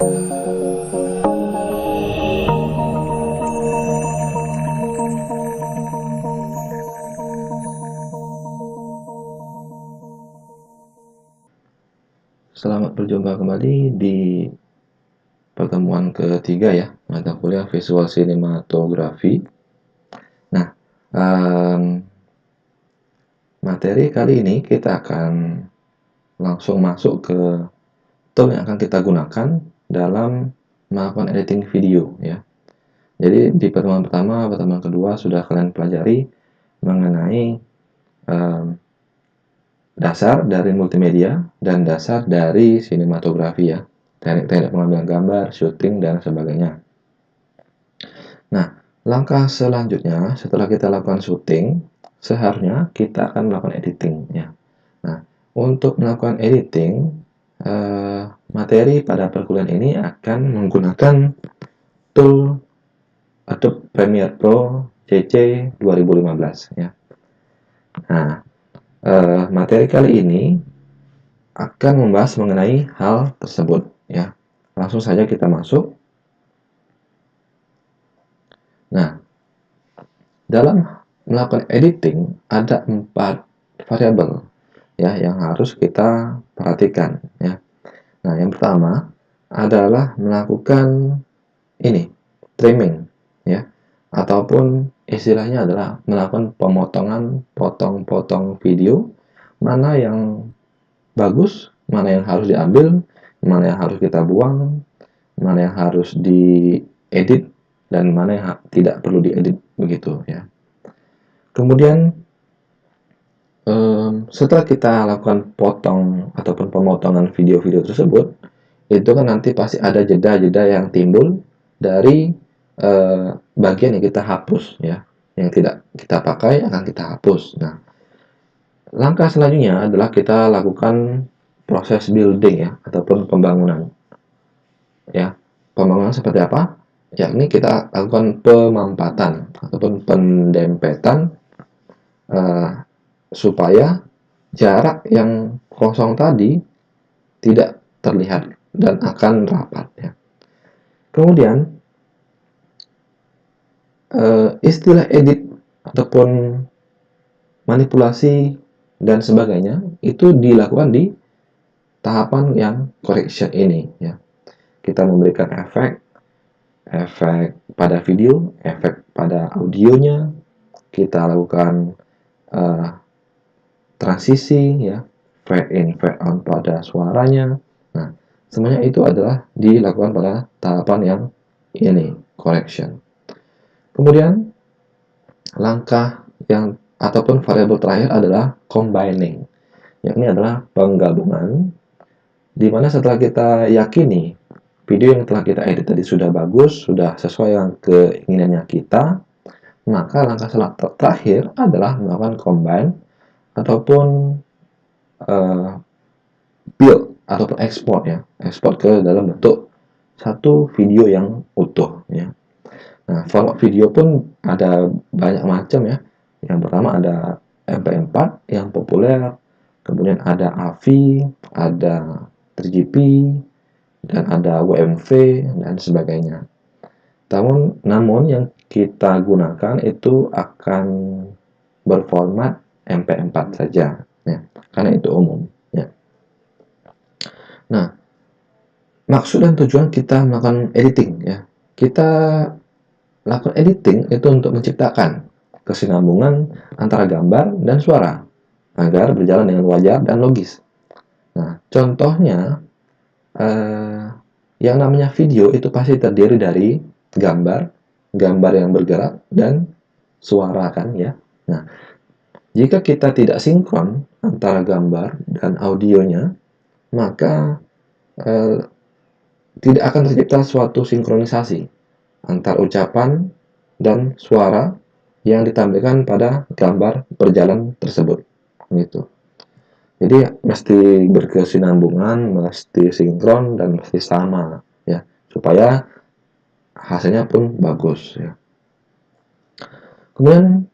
Selamat berjumpa kembali di pertemuan ketiga ya, mata kuliah visual sinematografi. Nah, materi kali ini kita akan langsung masuk ke tool yang akan kita gunakan dalam melakukan editing video ya. Jadi di pertemuan pertama, pertemuan kedua sudah kalian pelajari mengenai dasar dari multimedia dan dasar dari sinematografi ya, teknik-teknik pengambilan gambar, syuting, dan sebagainya. Nah, langkah selanjutnya setelah kita lakukan syuting, seharusnya kita akan melakukan editing ya. Nah, untuk melakukan editing, materi pada perkuliahan ini akan menggunakan tool Adobe Premiere Pro CC 2015 ya. Nah, materi kali ini akan membahas mengenai hal tersebut ya. Langsung saja kita masuk. Nah, dalam melakukan editing ada 4 variabel ya yang harus kita perhatikan ya. Nah, yang pertama adalah melakukan trimming ya, ataupun istilahnya adalah melakukan pemotongan potong-potong video, mana yang bagus, mana yang harus diambil, mana yang harus kita buang, mana yang harus diedit, dan mana yang tidak perlu diedit begitu ya. Kemudian setelah kita lakukan potong ataupun pemotongan video-video tersebut, itu kan nanti pasti ada jeda-jeda yang timbul dari bagian yang kita hapus ya, yang tidak kita pakai akan kita hapus. Nah, langkah selanjutnya adalah kita lakukan proses building ya, ataupun pembangunan ya. Pembangunan seperti apa? Yakni kita lakukan pemampatan ataupun pendempetan supaya jarak yang kosong tadi tidak terlihat dan akan rapat ya. Kemudian istilah edit ataupun manipulasi dan sebagainya itu dilakukan di tahapan yang correction ini ya. Kita memberikan efek pada video, efek pada audionya, kita lakukan transisi ya, fade in, fade out pada suaranya. Nah, semuanya itu adalah dilakukan pada tahapan yang ini, correction. Kemudian langkah yang ataupun variabel terakhir adalah combining, yakni adalah penggabungan, di mana setelah kita yakini video yang telah kita edit tadi sudah bagus, sudah sesuai dengan keinginannya kita, maka langkah terakhir adalah melakukan combine ataupun build ataupun export ya, export ke dalam bentuk satu video yang utuh ya. Nah, format video pun ada banyak macam ya. Yang pertama ada MP4 yang populer, kemudian ada AVI, ada 3GP, dan ada WMV dan sebagainya. Namun yang kita gunakan itu akan berformat MP4 saja ya, karena itu umum ya. Nah, maksud dan tujuan kita melakukan editing ya, kita lakukan editing itu untuk menciptakan kesinambungan antara gambar dan suara agar berjalan dengan wajar dan logis. Nah, contohnya yang namanya video itu pasti terdiri dari gambar yang bergerak, dan suara kan ya. Nah, jika kita tidak sinkron antara gambar dan audionya, maka tidak akan tercipta suatu sinkronisasi antar ucapan dan suara yang ditampilkan pada gambar berjalan tersebut gitu. Jadi mesti berkesinambungan, mesti sinkron, dan mesti sama ya, supaya hasilnya pun bagus ya. Kemudian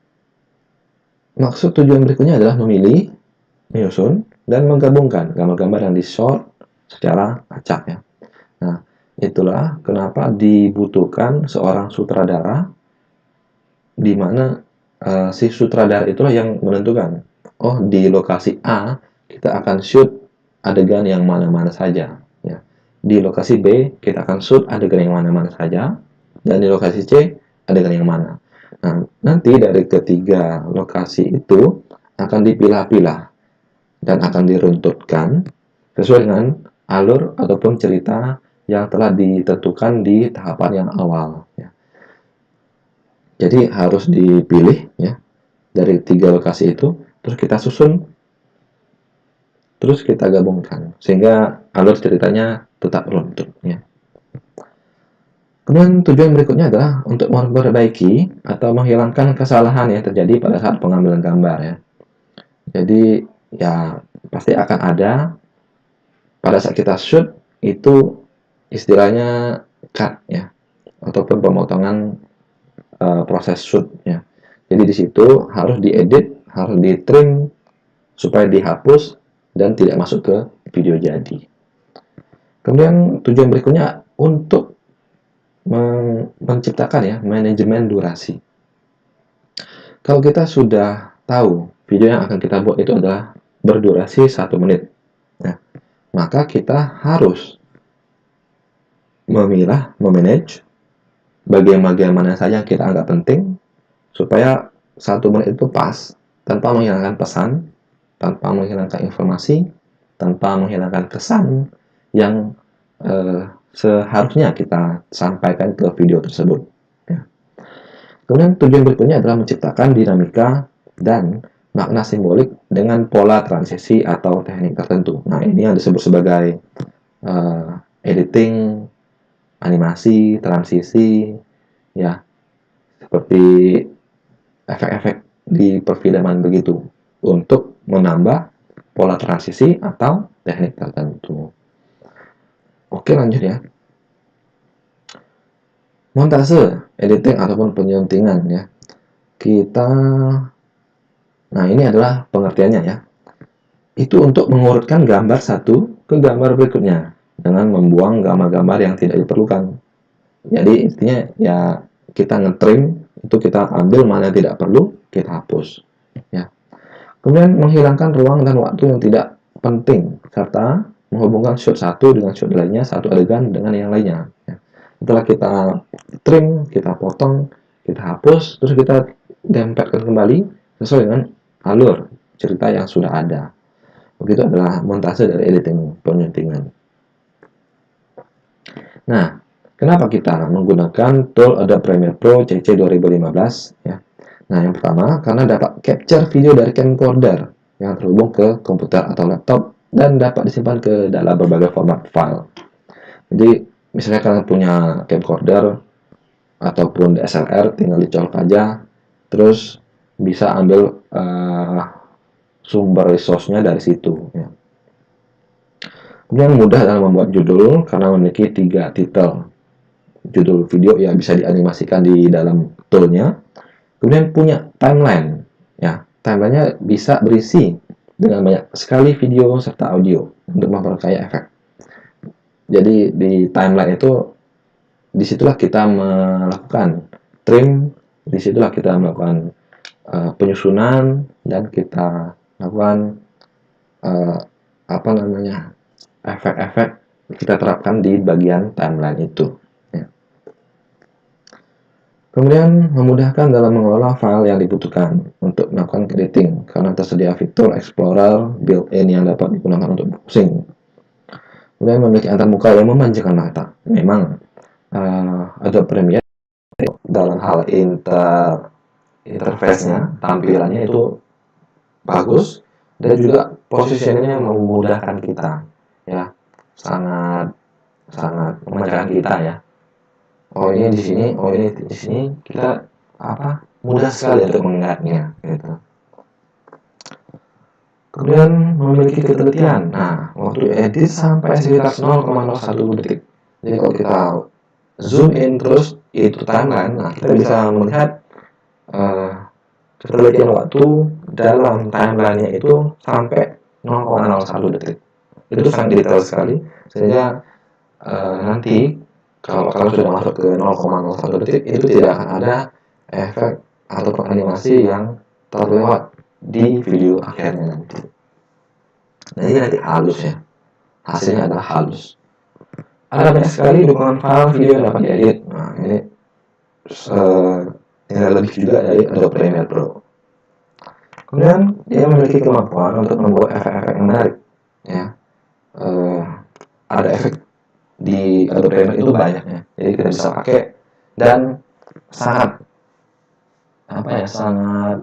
maksud tujuan berikutnya adalah memilih, menyusun, dan menggabungkan gambar-gambar yang di-shot secara acak ya. Nah, Itulah kenapa dibutuhkan seorang sutradara, di mana si sutradara itulah yang menentukan, oh di lokasi A kita akan shoot adegan yang mana-mana saja, ya. Di lokasi B kita akan shoot adegan yang mana-mana saja, dan di lokasi C adegan yang mana. Nah, nanti dari ketiga lokasi itu akan dipilah-pilah dan akan diruntutkan sesuai dengan alur ataupun cerita yang telah ditentukan di tahapan yang awal, ya. Jadi harus dipilih, ya, dari tiga lokasi itu, terus kita susun, terus kita gabungkan sehingga alur ceritanya tetap runtut, ya. Kemudian tujuan berikutnya adalah untuk memperbaiki atau menghilangkan kesalahan yang terjadi pada saat pengambilan gambar, ya. Jadi ya pasti akan ada pada saat kita shoot itu istilahnya cut, ya, ataupun pemotongan proses shoot, ya. Jadi di situ harus diedit, harus ditrim supaya dihapus dan tidak masuk ke video jadi. Kemudian tujuan berikutnya untuk menciptakan, ya, manajemen durasi. Kalau kita sudah tahu video yang akan kita buat itu adalah berdurasi 1 menit, nah, maka kita harus memilah, memanage bagian-bagian mana saja yang kita anggap penting supaya 1 menit itu pas, tanpa menghilangkan pesan, tanpa menghilangkan informasi, tanpa menghilangkan kesan yang seharusnya kita sampaikan ke video tersebut, ya. Kemudian tujuan berikutnya adalah menciptakan dinamika dan makna simbolik dengan pola transisi atau teknik tertentu. Nah, ini yang disebut sebagai editing, animasi, transisi, ya, seperti efek-efek di perfilman begitu, untuk menambah pola transisi atau teknik tertentu. Oke, lanjut, ya. Montase, editing ataupun penyuntingan, ya. Nah, ini adalah pengertiannya, ya. Itu untuk mengurutkan gambar satu ke gambar berikutnya dengan membuang gambar-gambar yang tidak diperlukan. Jadi intinya ya kita ngetrim, itu kita ambil mana yang tidak perlu, kita hapus, ya. Kemudian menghilangkan ruang dan waktu yang tidak penting serta menghubungkan shot satu dengan shot lainnya, satu adegan dengan yang lainnya, ya. Setelah kita trim, kita potong, kita hapus, terus kita dempelkan kembali sesuai dengan alur cerita yang sudah ada. Begitu adalah montase dari editing penyuntingan. Nah, kenapa kita menggunakan tool Adobe Premiere Pro CC 2015, ya? Nah, yang pertama karena dapat capture video dari camcorder yang terhubung ke komputer atau laptop dan dapat disimpan ke dalam berbagai format file. Jadi, misalnya kalian punya camcorder ataupun DSLR, tinggal dicolok aja, terus bisa ambil sumber resource-nya dari situ, ya. Kemudian mudah dalam membuat judul karena memiliki 3 titel. Judul video ya bisa dianimasikan di dalam toolnya. Kemudian punya timeline, ya. Timelinenya bisa berisi dengan banyak sekali video serta audio untuk memperkaya efek. Jadi di timeline itu disitulah kita melakukan trim, disitulah kita melakukan penyusunan, dan kita lakukan efek-efek kita terapkan di bagian timeline itu, ya. Kemudian memudahkan dalam mengelola file yang dibutuhkan untuk melakukan editing karena tersedia fitur Explorer built-in yang dapat digunakan untuk browsing. Kemudian memiliki antarmuka yang memanjakan mata. Memang Adobe Premiere dalam hal interface-nya, tampilannya itu bagus, dan juga posisinya memudahkan kita, ya, sangat memanjakan kita, ya. Oh ini di sini, oh ini di sini, kita mudah sekali untuk mengingatnya, gitu. Kemudian memiliki ketelitian. Nah, waktu edit sampai sekitar 0,01 detik. Jadi kalau kita zoom in terus itu timeline, nah kita bisa melihat ketelitian waktu dalam timeline-nya itu sampai 0,01 detik. Itu sangat detail sekali, sehingga nanti Kalau kalian sudah masuk ke 0,01 detik, itu tidak akan ada efek ataupun animasi yang terlewat di video akhirnya nanti. Nah, ini nanti halus ya, hasilnya adalah halus. Ada banyak sekali dukungan file video yang dapat diedit. Nah, ini nilai lebih juga dari Adobe Premiere Pro. Kemudian dia memiliki kemampuan untuk membuat efek-efek yang menarik. Ya, ada efek di Adobe Premiere itu banyak ya, jadi kita bisa pakai dan sangat sangat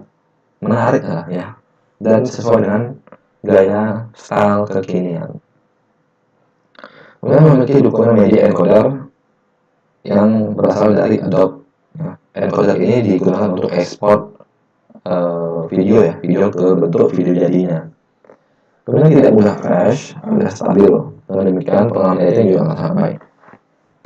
menarik lah ya, dan sesuai dengan gaya style kekinian. Kemudian memiliki dukungan media encoder yang berasal dari Adobe. Nah, encoder ini digunakan untuk ekspor video ke bentuk video jadinya. Kemudian tidak mudah crash, alias stabil. Dengan demikian pengalaman editing juga akan sangat baik.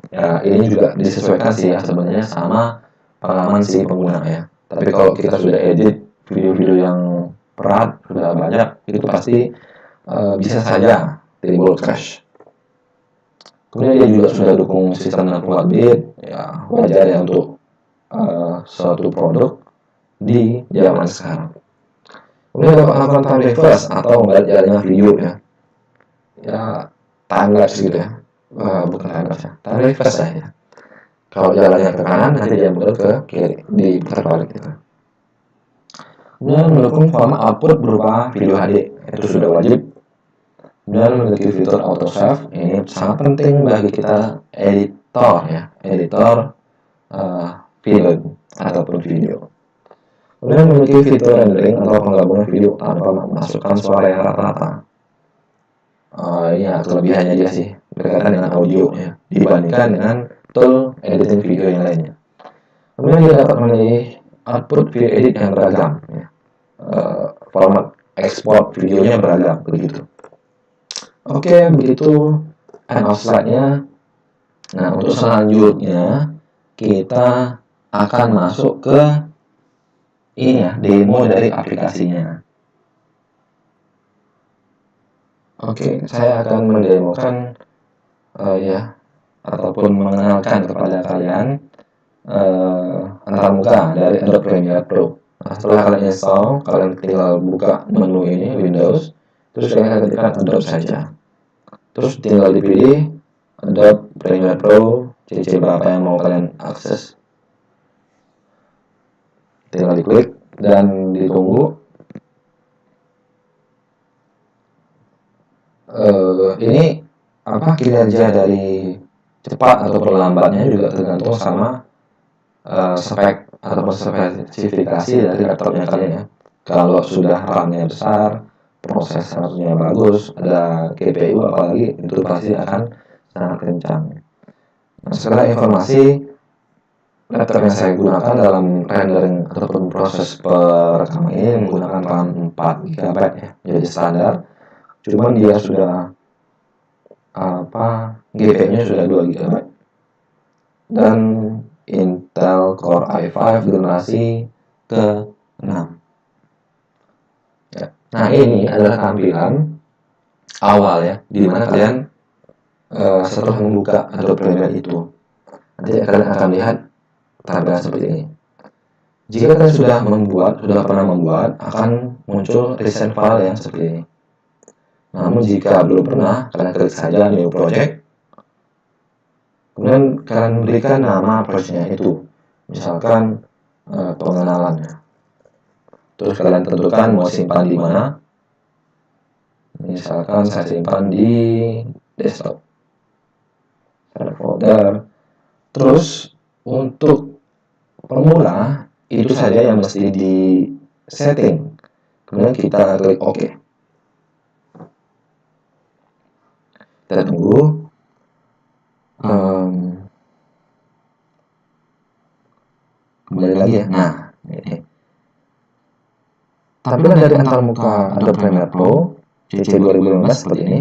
Ya, ini juga disesuaikan sih ya sebenarnya sama pengalaman si pengguna ya. Tapi kalau kita sudah edit video-video yang berat, sudah banyak, itu pasti bisa saja timbul crash. Kemudian dia juga sudah dukung sistem 64 bit, ya wajar ya untuk suatu produk di zaman sekarang. Kemudian dapat melakukan time reverse atau membalik jalannya video ya. Ya, time lapse gitu ya. Bukan time lapse ya, time reverse ya. Kalau jalannya ke kanan, nanti dia mundur ke kiri, diputar balik gitu. Kemudian mendukung format output berupa video HD, itu sudah wajib. Dan memiliki fitur auto save, ini sangat penting bagi kita editor ya, editor film ataupun video. Kemudian memiliki fitur rendering atau penggabungan video tanpa memasukkan suara yang rata-rata. Ya, kelebihannya dia sih berkaitan dengan audio ya, dibandingkan dengan tool editing video yang lainnya. Kemudian dia dapat memilih output video edit yang beragam ya. Format ekspor videonya beragam begitu. Oke, begitu end of slide-nya. Nah, untuk selanjutnya kita akan masuk ke ini ya, demo dari aplikasinya. Oke, saya akan mendemokan ataupun mengenalkan kepada kalian antarmuka dari Adobe Premiere Pro. Nah, setelah kalian install, kalian tinggal buka menu ini Windows, terus kalian ketikkan Adobe saja. Terus tinggal dipilih Adobe Premiere Pro, CC berapa yang mau kalian akses. Tinggal diklik dan ditunggu. Ini kinerja dari cepat atau lambatnya juga tergantung sama spek ataupun spesifikasi dari laptopnya kalian ya. Kalau sudah RAM-nya besar, prosesornya bagus, ada GPU apalagi, itu pasti akan sangat kencang. Nah, sekedar informasi, laptop yang saya gunakan dalam rendering ataupun proses perekaman ini menggunakan RAM 4 GB ya, jadi standar. Cuman dia sudah GPU-nya sudah 2 GB dan Intel Core i5 generasi ke-6 ya. Nah, ini adalah tampilan awal ya, dimana kalian setelah membuka Adobe Premiere itu nanti kalian akan lihat tampilan seperti ini. Jika kalian sudah pernah membuat, akan muncul recent file yang seperti ini. Namun jika belum pernah, kalian klik saja New Project. Kemudian kalian berikan nama projectnya itu, misalkan pengenalannya. Terus kalian tentukan mau simpan di mana. Misalkan saya simpan di desktop, ada folder. Terus untuk pemula itu saja yang mesti di setting. Kemudian kita klik OK. Kita tunggu. Kembali lagi ya. Nah, ini tampilan dari antarmuka Adobe Premiere Pro CC 2015 seperti ini.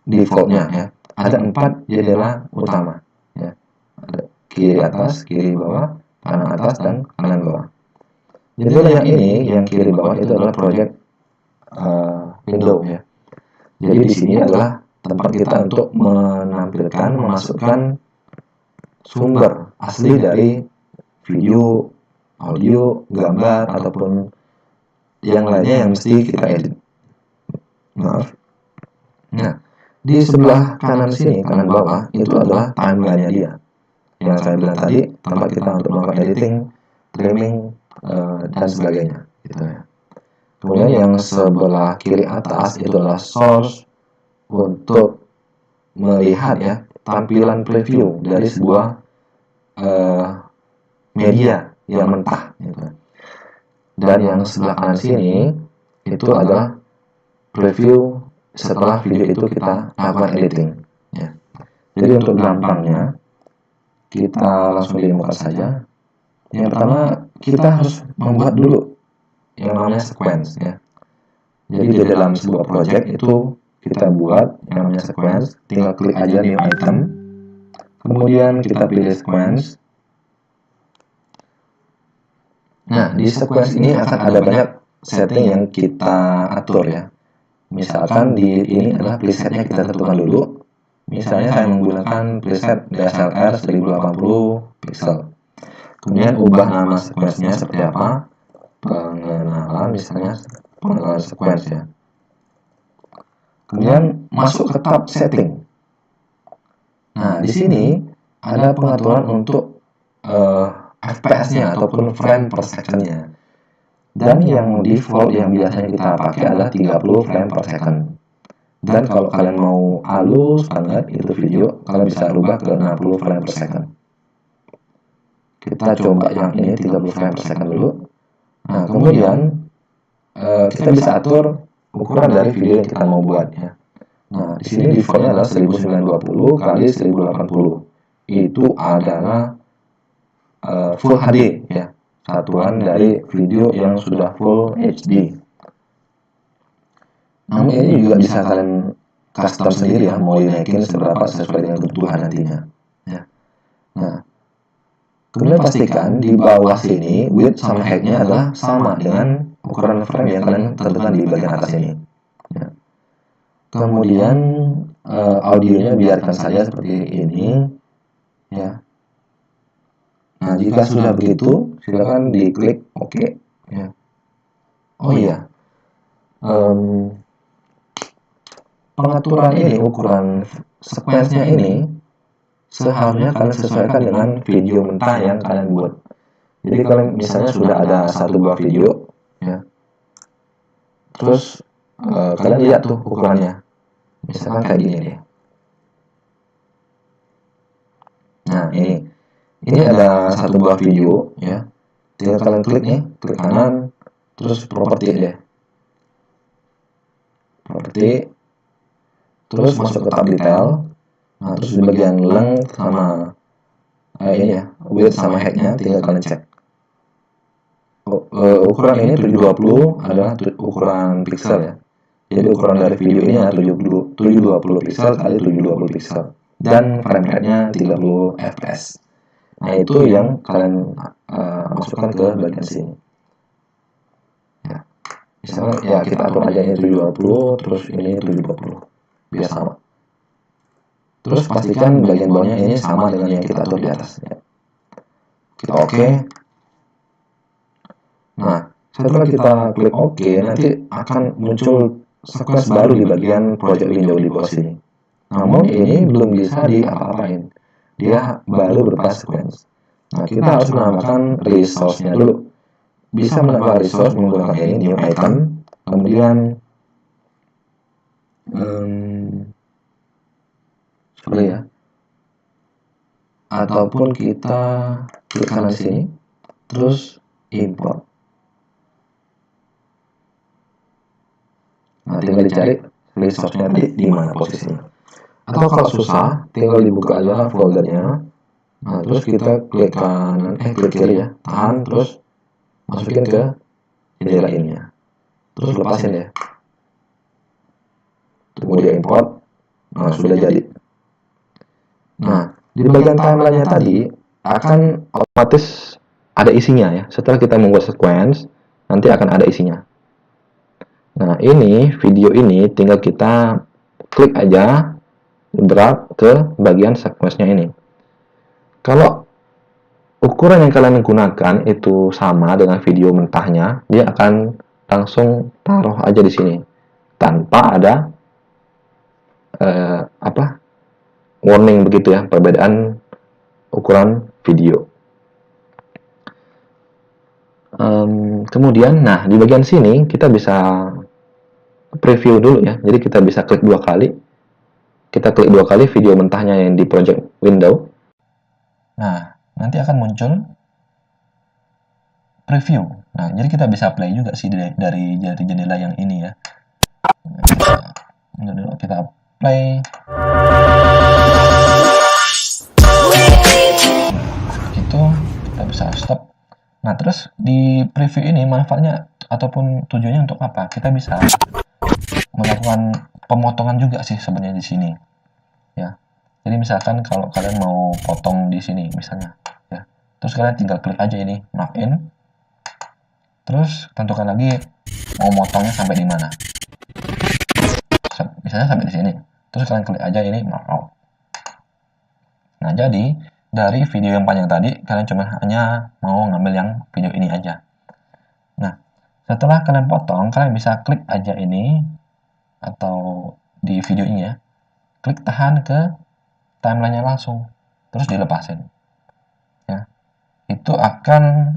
Defaultnya ya, ada 4 jendela utama ya. Ada kiri atas, kiri bawah, kanan atas, dan kanan bawah. Jendela yang ini, yang kiri bawah itu adalah project window ya. Jadi di sini adalah tempat kita untuk menampilkan, memasukkan sumber asli dari video, audio, gambar, ataupun yang lainnya yang mesti kita edit. Maaf. Nah, di sebelah kanan sini, kanan bawah, itu adalah timeline-nya dia. Yang saya bilang tadi, tempat kita untuk melakukan editing, trimming, dan sebagainya. Gitu ya. Kemudian yang sebelah kiri atas itu adalah source untuk melihat ya tampilan preview dari sebuah media yang mentah. Gitu. Dan yang sebelah kanan sini itu adalah preview setelah video itu kita lakukan editing. Ya. Jadi untuk gampangnya kita langsung demo saja. Yang pertama kita harus membuat dulu yang namanya sequence ya. Jadi di dalam sebuah project itu kita buat yang namanya sequence, tinggal klik aja new item, kemudian kita pilih sequence. Nah, di sequence ini akan ada banyak setting yang kita atur ya. Misalkan di ini adalah presetnya kita tentukan dulu. Misalnya saya menggunakan preset DSLR 1080 pixel. Kemudian ubah nama sequence-nya seperti apa? Pengenalan, misalnya pengenalan sequence ya. Kemudian masuk ke tab setting. Nah, di sini ada pengaturan untuk FPS-nya ataupun frame per second-nya. Dan yang default yang biasanya kita pakai adalah 30 frame per second. Dan kalau kalian mau halus banget itu video, kalian bisa rubah ke 60 frame per second. Kita coba yang ini 30 frame per second dulu. Nah, kemudian kita bisa atur ukuran dari video yang kita mau buat ya. Nah, di sini defaultnya adalah 1920 kali 1080. Itu adalah full HD ya, satuan dari video yang sudah full HD. Namun ini juga bisa kalian custom sendiri ya, mau dinaikin seberapa sesuai dengan kebutuhan nantinya. Ya. Nah, kemudian pastikan di bawah sini width sama height-nya adalah sama dengan ukuran frame yang kalian tentukan di bagian atas ini. Ya. Kemudian audionya biarkan saja seperti ini. Ya. Nah, jika sudah begitu, silakan diklik OK. Ya. Oh iya, pengaturan ini, ukuran sequence-nya ini seharusnya kalian sesuaikan dengan video mentah yang kalian buat. Jadi kalian misalnya sudah ada satu buah video, ya, terus kalian lihat tuh ukurannya, misalkan kayak gini deh. Nah ini ada satu buah video ya, tinggal kalian klik nih, klik kanan, terus properti deh, properti, terus masuk ke tab detail. Nah, terus di bagian length sama ini ya, width sama height-nya tinggal kalian cek. Ukuran ini 720 adalah ukuran pixel ya. Jadi ukuran dari video ini adalah 720 pixel kali 720 pixel. Dan frame rate-nya 30 fps. Nah, itu yang kalian masukkan ke bagian sini. Ya. Misalnya ya kita atur aja ini 720, terus ini 720. Biar sama. Terus pastikan bagian bawahnya ini sama dengan yang kita atur di atas. Ya. Kita OK. Nah, setelah kita klik OK, nanti akan muncul sequence baru di bagian project window di bawah sini. Namun ini belum bisa diapa-apain. Dia baru berupa sequence. Nah, kita harus menambahkan resource-nya dulu. Bisa menambah resource menggunakan ini, new item, kemudian seperti ya. Ataupun kita klik kanan sini, terus import. Nah, tinggal dicari resource-nya di mana posisinya. Atau kalau susah, tinggal dibuka aja foldernya. Nah, terus kita klik kanan, klik kiri ya, tahan, terus masukin ke jendela ini ya. Terus lepasin ya. Tunggu dia import. Nah, sudah jadi. Nah, di bagian timeline-nya tadi akan otomatis ada isinya ya. Setelah kita membuat sequence, nanti akan ada isinya. Nah, ini video ini tinggal kita klik aja, drag ke bagian sequence-nya ini. Kalau ukuran yang kalian gunakan itu sama dengan video mentahnya, dia akan langsung taruh aja di sini tanpa ada warning begitu ya, perbedaan ukuran video. Kemudian, nah di bagian sini kita bisa preview dulu ya. Jadi kita bisa klik dua kali. Kita klik dua kali video mentahnya yang di project window. Nah, nanti akan muncul preview. Nah, jadi kita bisa play juga sih dari jendela yang ini ya. Nah, kita play. Itu kita bisa stop. Nah, terus di preview ini manfaatnya ataupun tujuannya untuk apa? Kita bisa melakukan pemotongan juga sih sebenarnya di sini. Ya. Jadi misalkan kalau kalian mau potong di sini misalnya, ya. Terus kalian tinggal klik aja ini mark in. Terus tentukan lagi mau motongnya sampai di mana. Misalnya sampai di sini. Terus kalian klik aja ini mark out. Nah, jadi dari video yang panjang tadi kalian cuma hanya mau ngambil yang video ini aja. Nah, setelah kalian potong, kalian bisa klik aja ini atau di video ini ya. Klik tahan ke timelinenya langsung, terus dilepasin. Ya. Itu akan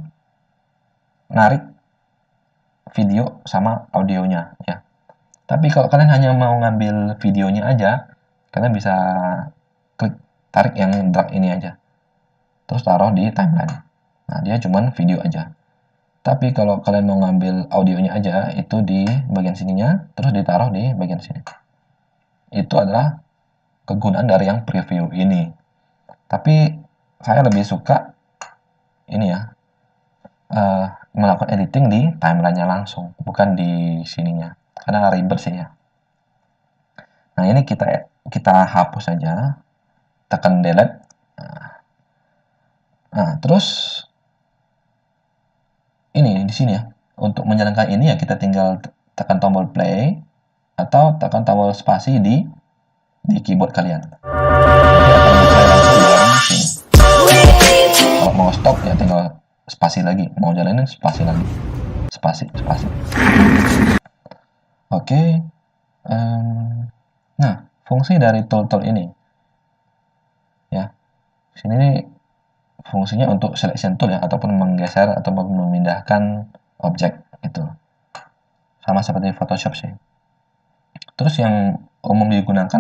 narik video sama audionya ya. Tapi kalau kalian hanya mau ngambil videonya aja, kalian bisa klik tarik yang drag ini aja. Terus taruh di timeline. Nah, dia cuman video aja. Tapi kalau kalian mau ngambil audionya aja, itu di bagian sininya, terus ditaruh di bagian sini. Itu adalah kegunaan dari yang preview ini. Tapi saya lebih suka ini ya, melakukan editing di timelinenya langsung, bukan di sininya. Karena ribet sih ya. Nah, ini kita hapus saja, tekan delete. Nah, terus ini di sini ya. Untuk menjalankan ini ya kita tinggal tekan tombol play atau tekan tombol spasi di keyboard kalian. Kalau mau stop ya tinggal spasi lagi, mau jalanin spasi lagi, spasi. Oke. Nah, fungsi dari tool ini ya, sini nih fungsinya untuk selection tool ya, ataupun menggeser ataupun memindahkan objek itu, sama seperti Photoshop sih. Terus yang umum digunakan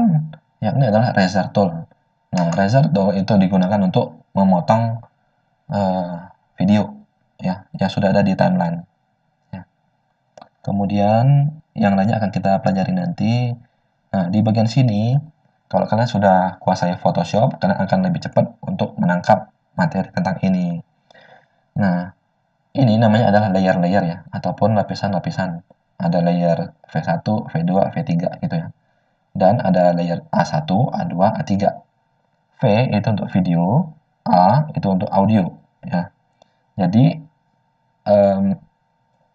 yakni adalah razor tool. Nah, razor tool itu digunakan untuk memotong video ya yang sudah ada di timeline. Ya. Kemudian yang lainnya akan kita pelajari nanti. Nah, di bagian sini kalau kalian sudah kuasai Photoshop, kalian akan lebih cepat untuk menangkap materi tentang ini. Nah, ini namanya adalah layer-layer ya, ataupun lapisan-lapisan. Ada layer V1, V2, V3 gitu ya. Dan ada layer A1, A2, A3. V itu untuk video, A itu untuk audio ya. Jadi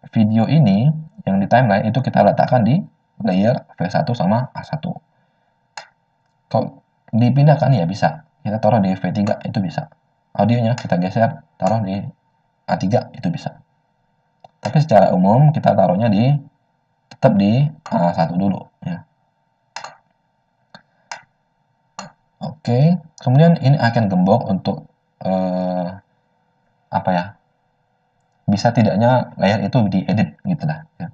video ini yang di timeline itu kita letakkan di layer V1 sama A1. Kalau dipindahkan ya bisa. Kita taruh di V3 itu bisa. Audionya kita geser, taruh di A3 itu bisa. Tapi secara umum kita taruhnya tetap di A1 dulu ya. Oke, kemudian ini akan gembok untuk apa ya? Bisa tidaknya layar itu diedit gitu lah ya.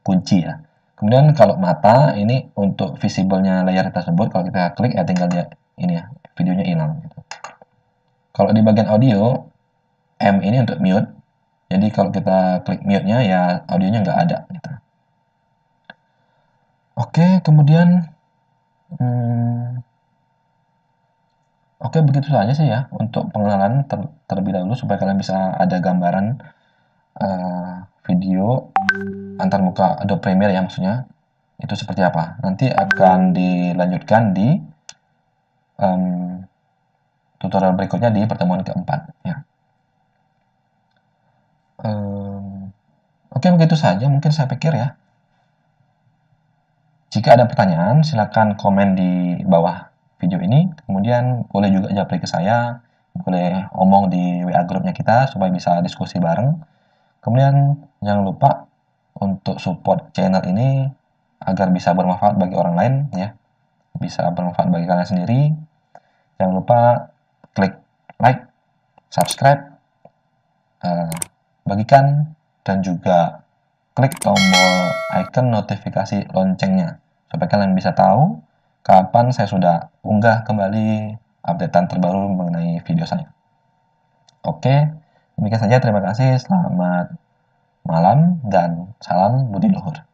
Kunci ya. Kemudian kalau mata ini untuk visible-nya layar tersebut, kalau kita klik ya tinggal dia ini ya, videonya hilang gitu. Kalau di bagian audio, M ini untuk mute. Jadi kalau kita klik mute-nya ya audionya nggak ada gitu. Oke, kemudian oke, begitu saja sih ya untuk pengenalan terlebih dahulu supaya kalian bisa ada gambaran video antarmuka Adobe Premiere ya, maksudnya itu seperti apa. Nanti akan dilanjutkan di tutorial berikutnya di pertemuan keempat ya. Oke, begitu saja mungkin saya pikir ya. Jika ada pertanyaan silakan komen di bawah video ini, kemudian boleh juga japri ke saya boleh omong di WA grupnya kita supaya bisa diskusi bareng. Kemudian jangan lupa untuk support channel ini agar bisa bermanfaat bagi orang lain ya, bisa bermanfaat bagi kalian sendiri. Jangan lupa klik like, subscribe, bagikan, dan juga klik tombol icon notifikasi loncengnya supaya kalian bisa tahu kapan saya sudah unggah kembali updatean terbaru mengenai video saya. Oke, demikian saja. Terima kasih. Selamat malam dan salam budi luhur.